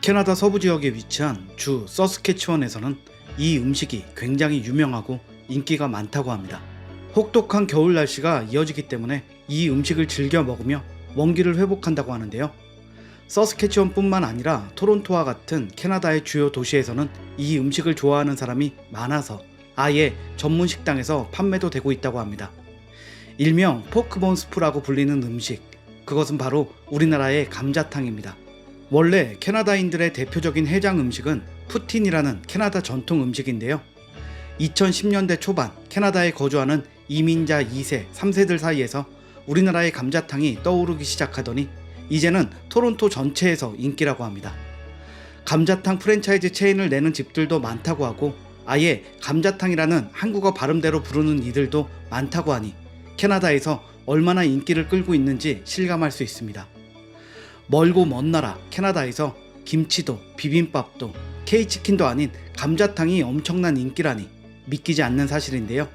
캐나다 서부 지역에 위치한 주 서스캐치원에서는 이 음식이 굉장히 유명하고 인기가 많다고 합니다. 혹독한 겨울 날씨가 이어지기 때문에 이 음식을 즐겨 먹으며 원기를 회복한다고 하는데요. 서스캐치원뿐만 아니라 토론토와 같은 캐나다의 주요 도시에서는 이 음식을 좋아하는 사람이 많아서 아예 전문 식당에서 판매도 되고 있다고 합니다. 일명 포크본 스프라고 불리는 음식, 그것은 바로 우리나라의 감자탕입니다. 원래 캐나다인들의 대표적인 해장 음식은 푸틴이라는 캐나다 전통 음식인데요. 2010년대 초반 캐나다에 거주하는 이민자 2세, 3세들 사이에서 우리나라의 감자탕이 떠오르기 시작하더니 이제는 토론토 전체에서 인기라고 합니다. 감자탕 프랜차이즈 체인을 내는 집들도 많다고 하고 아예 감자탕이라는 한국어 발음대로 부르는 이들도 많다고 하니 캐나다에서 얼마나 인기를 끌고 있는지 실감할 수 있습니다. 멀고 먼 나라 캐나다에서 김치도 비빔밥도 K치킨도 아닌 감자탕이 엄청난 인기라니 믿기지 않는 사실인데요.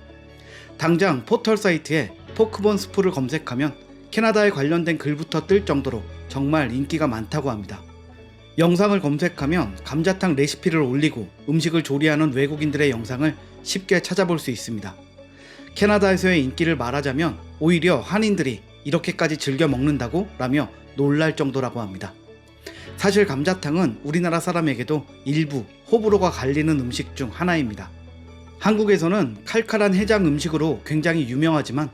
당장 포털 사이트에 포크본 스프를 검색하면 캐나다에 관련된 글부터 뜰 정도로 정말 인기가 많다고 합니다. 영상을 검색하면 감자탕 레시피를 올리고 음식을 조리하는 외국인들의 영상을 쉽게 찾아볼 수 있습니다. 캐나다에서의 인기를 말하자면 오히려 한인들이 이렇게까지 즐겨 먹는다고? 라며 놀랄 정도라고 합니다. 사실 감자탕은 우리나라 사람에게도 일부 호불호가 갈리는 음식 중 하나입니다. 한국에서는 칼칼한 해장 음식으로 굉장히 유명하지만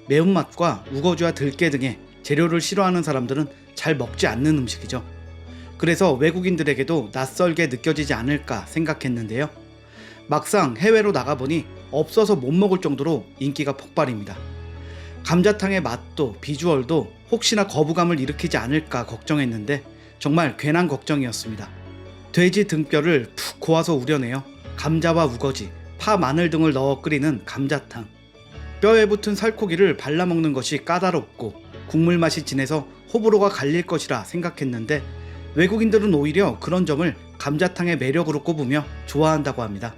매운맛과 우거지와 들깨 등의 재료를 싫어하는 사람들은 잘 먹지 않는 음식이죠. 그래서 외국인들에게도 낯설게 느껴지지 않을까 생각했는데요. 막상 해외로 나가보니 없어서 못 먹을 정도로 인기가 폭발입니다. 감자탕의 맛도 비주얼도 혹시나 거부감을 일으키지 않을까 걱정했는데 정말 괜한 걱정이었습니다. 돼지 등뼈를 푹 고아서 우려내어 감자와 우거지, 파, 마늘 등을 넣어 끓이는 감자탕. 뼈에 붙은 살코기를 발라먹는 것이 까다롭고 국물 맛이 진해서 호불호가 갈릴 것이라 생각했는데 외국인들은 오히려 그런 점을 감자탕의 매력으로 꼽으며 좋아한다고 합니다.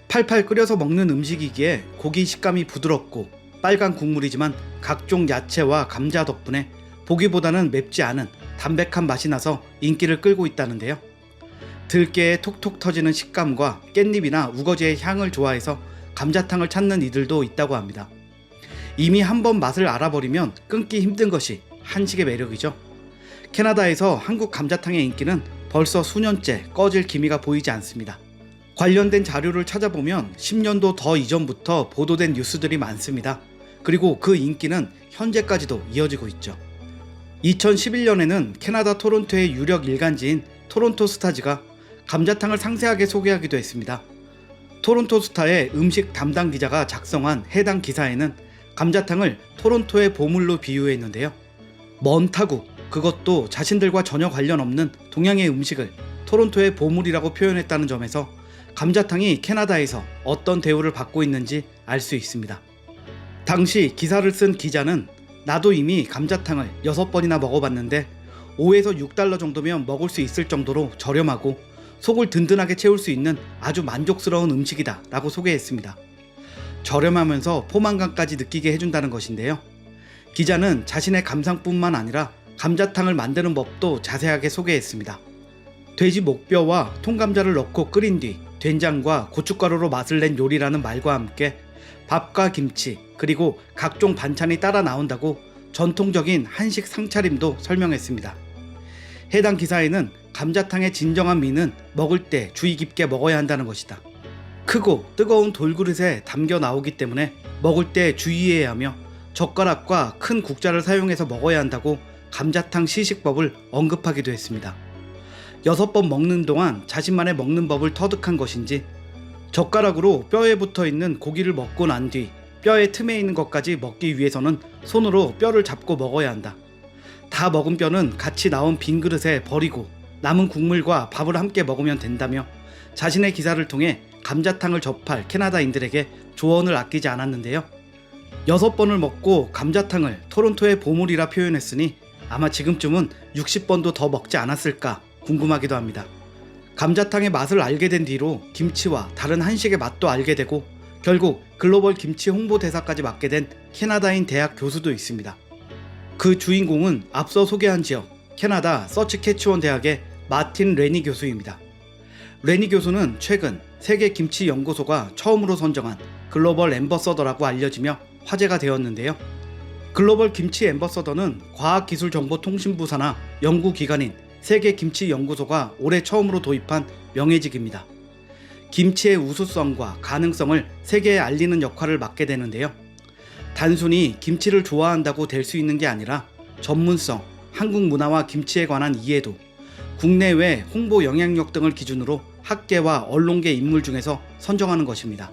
팔팔 끓여서 먹는 음식이기에 고기 식감이 부드럽고 빨간 국물이지만 각종 야채와 감자 덕분에 보기보다는 맵지 않은 담백한 맛이 나서 인기를 끌고 있다는데요. 들깨의 톡톡 터지는 식감과 깻잎이나 우거지의 향을 좋아해서 감자탕을 찾는 이들도 있다고 합니다. 이미 한번 맛을 알아버리면 끊기 힘든 것이 한식의 매력이죠. 캐나다에서 한국 감자탕의 인기는 벌써 수년째 꺼질 기미가 보이지 않습니다. 관련된 자료를 찾아보면 10년도 더 이전부터 보도된 뉴스들이 많습니다. 그리고 그 인기는 현재까지도 이어지고 있죠. 2011년에는 캐나다 토론토의 유력 일간지인 토론토 스타즈가 감자탕을 상세하게 소개하기도 했습니다. 토론토 스타의 음식 담당 기자가 작성한 해당 기사에는 감자탕을 토론토의 보물로 비유했는데요. 먼 타국, 그것도 자신들과 전혀 관련 없는 동양의 음식을 토론토의 보물이라고 표현했다는 점에서 감자탕이 캐나다에서 어떤 대우를 받고 있는지 알 수 있습니다. 당시 기사를 쓴 기자는 나도 이미 감자탕을 6번이나 먹어봤는데 5에서 6달러 정도면 먹을 수 있을 정도로 저렴하고 속을 든든하게 채울 수 있는 아주 만족스러운 음식이다 라고 소개했습니다. 저렴하면서 포만감까지 느끼게 해준다는 것인데요. 기자는 자신의 감상뿐만 아니라 감자탕을 만드는 법도 자세하게 소개했습니다. 돼지 목뼈와 통감자를 넣고 끓인 뒤 된장과 고춧가루로 맛을 낸 요리라는 말과 함께 밥과 김치 그리고 각종 반찬이 따라 나온다고 전통적인 한식 상차림도 설명했습니다. 해당 기사에는 감자탕의 진정한 미는 먹을 때 주의 깊게 먹어야 한다는 것이다. 크고 뜨거운 돌그릇에 담겨 나오기 때문에 먹을 때 주의해야 하며 젓가락과 큰 국자를 사용해서 먹어야 한다고 감자탕 시식법을 언급하기도 했습니다. 6번 먹는 동안 자신만의 먹는 법을 터득한 것인지 젓가락으로 뼈에 붙어있는 고기를 먹고 난 뒤 뼈의 틈에 있는 것까지 먹기 위해서는 손으로 뼈를 잡고 먹어야 한다. 다 먹은 뼈는 같이 나온 빈 그릇에 버리고 남은 국물과 밥을 함께 먹으면 된다며 자신의 기사를 통해 감자탕을 접할 캐나다인들에게 조언을 아끼지 않았는데요. 6번을 먹고 감자탕을 토론토의 보물이라 표현했으니 아마 지금쯤은 60번도 더 먹지 않았을까 궁금하기도 합니다. 감자탕의 맛을 알게 된 뒤로 김치와 다른 한식의 맛도 알게 되고 결국 글로벌 김치 홍보대사까지 맡게 된 캐나다인 대학 교수도 있습니다. 그 주인공은 앞서 소개한 지역 캐나다 서스캐치원 대학의 마틴 레니 교수입니다. 레니 교수는 최근 세계김치연구소가 처음으로 선정한 글로벌 앰버서더라고 알려지며 화제가 되었는데요. 글로벌 김치 앰버서더는 과학기술정보통신부 산하 연구기관인 세계김치연구소가 올해 처음으로 도입한 명예직입니다. 김치의 우수성과 가능성을 세계에 알리는 역할을 맡게 되는데요. 단순히 김치를 좋아한다고 될 수 있는 게 아니라 전문성, 한국 문화와 김치에 관한 이해도, 국내외 홍보 영향력 등을 기준으로 학계와 언론계 인물 중에서 선정하는 것입니다.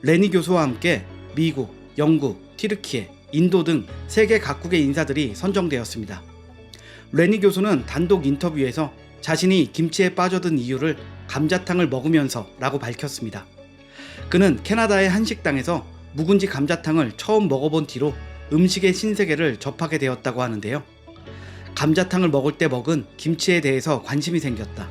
레니 교수와 함께 미국, 영국, 튀르키예, 인도 등 세계 각국의 인사들이 선정되었습니다. 레니 교수는 단독 인터뷰에서 자신이 김치에 빠져든 이유를 감자탕을 먹으면서 라고 밝혔습니다. 그는 캐나다의 한식당에서 묵은지 감자탕을 처음 먹어본 뒤로 음식의 신세계를 접하게 되었다고 하는데요. 감자탕을 먹을 때 먹은 김치에 대해서 관심이 생겼다.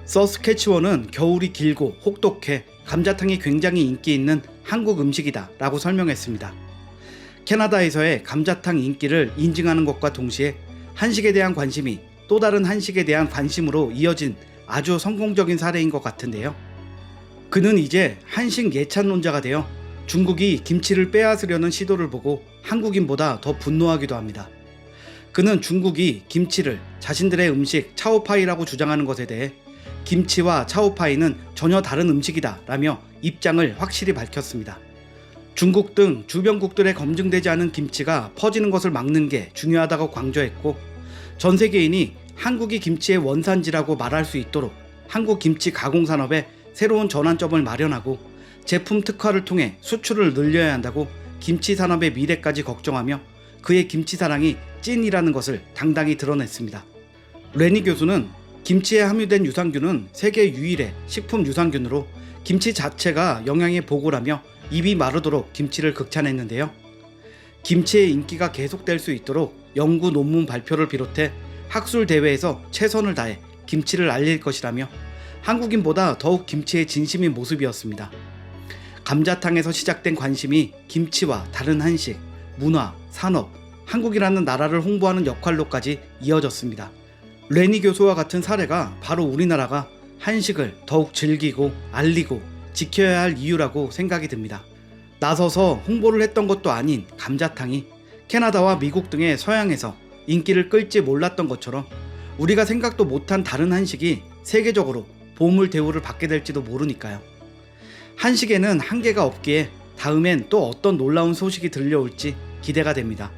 서스케치원은 겨울이 길고 혹독해 감자탕이 굉장히 인기 있는 한국 음식이다 라고 설명했습니다. 캐나다에서의 감자탕 인기를 인증하는 것과 동시에 한식에 대한 관심이 또 다른 한식에 대한 관심으로 이어진 아주 성공적인 사례인 것 같은데요. 그는 이제 한식 예찬론자가 되어 중국이 김치를 빼앗으려는 시도를 보고 한국인보다 더 분노하기도 합니다. 그는 중국이 김치를 자신들의 음식 차오파이라고 주장하는 것에 대해 김치와 차오파이는 전혀 다른 음식이다 라며 입장을 확실히 밝혔습니다. 중국 등 주변국들에 검증되지 않은 김치가 퍼지는 것을 막는 게 중요하다고 강조했고, 전 세계인이 한국이 김치의 원산지라고 말할 수 있도록 한국 김치 가공산업에 새로운 전환점을 마련하고 제품 특화를 통해 수출을 늘려야 한다고 김치 산업의 미래까지 걱정하며 그의 김치 사랑이 찐이라는 것을 당당히 드러냈습니다. 레니 교수는 김치에 함유된 유산균은 세계 유일의 식품 유산균으로 김치 자체가 영양에 보고라며 입이 마르도록 김치를 극찬했는데요. 김치의 인기가 계속될 수 있도록 연구 논문 발표를 비롯해 학술 대회에서 최선을 다해 김치를 알릴 것이라며 한국인보다 더욱 김치에 진심인 모습이었습니다. 감자탕에서 시작된 관심이 김치와 다른 한식, 문화, 산업, 한국이라는 나라를 홍보하는 역할로까지 이어졌습니다. 레니 교수와 같은 사례가 바로 우리나라가 한식을 더욱 즐기고 알리고 지켜야 할 이유라고 생각이 듭니다. 나서서 홍보를 했던 것도 아닌 감자탕이 캐나다와 미국 등의 서양에서 인기를 끌지 몰랐던 것처럼 우리가 생각도 못한 다른 한식이 세계적으로 보물 대우를 받게 될지도 모르니까요. 한식에는 한계가 없기에 다음엔 또 어떤 놀라운 소식이 들려올지 기대가 됩니다.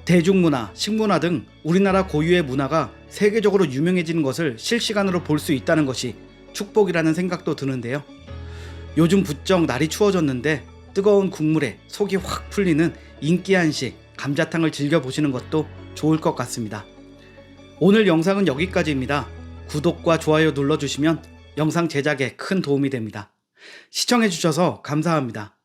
대중문화, 식문화 등 우리나라 고유의 문화가 세계적으로 유명해지는 것을 실시간으로 볼 수 있다는 것이 축복이라는 생각도 드는데요. 요즘 부쩍 날이 추워졌는데 뜨거운 국물에 속이 확 풀리는 인기 한식 감자탕을 즐겨보시는 것도 좋을 것 같습니다. 오늘 영상은 여기까지입니다. 구독과 좋아요 눌러주시면 영상 제작에 큰 도움이 됩니다. 시청해주셔서 감사합니다.